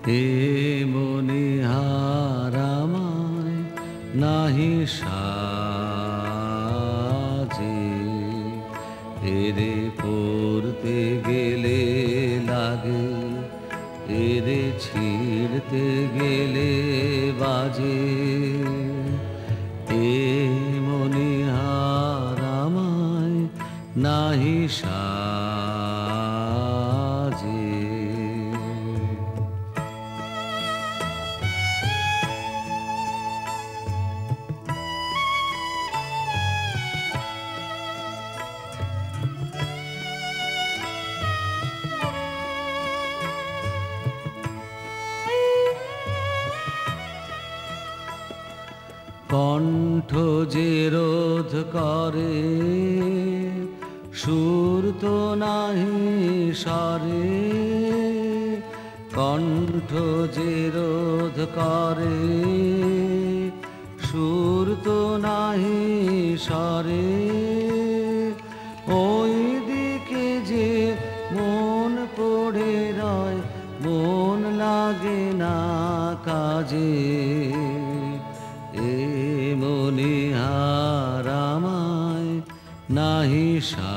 হে মনিহার আমায় নাহি সাজে, এরে পড়তে গেলে লাগে, এরে ছিঁড়তে গেলে বাজে। এ মনিহার আমায় নাহি সাজে। কণ্ঠ যে রোধ করে, সুর তো নাহি সরে। কণ্ঠ যে রোধ করে, সুর তো নাহি সরে। ওই দিকে যে মন পড়ে রয়, মন লাগে না কাজে। এ মনিহার আমায় নাহি সাজে।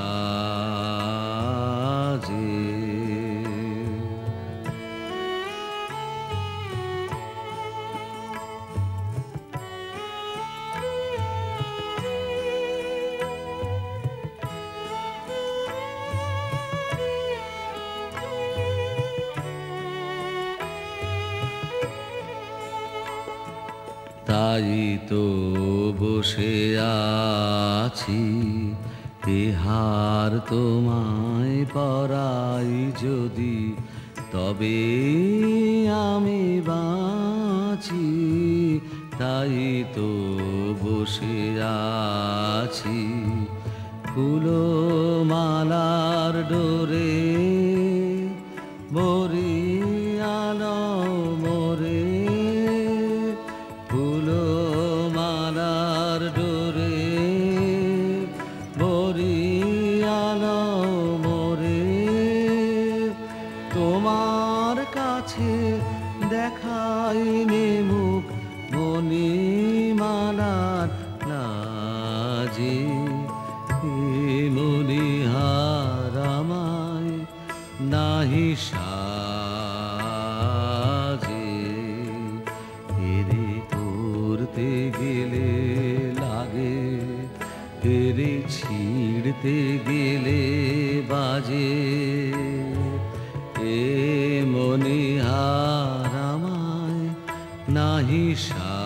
তাই তো বসে আছি, ইহার তোমায় পরাই যদি, তবে আমি বাঁচি। তাই তো বসে আছি, ফুলো মালার ডোরে, বরিয়ালো মোরে। ফুলো মালার ডোরে, বরিয়ালো মোরে। তোমার কাছে দেখাইনি মুখ, মণিমালার লাজে। হে মনিহার আমায় নাহি সাজে। এরে পড়তে গেলে লাগে, এরে ছিঁড়তে গেলে বাজে। এ মনিহার আমায় নাহি সাজে।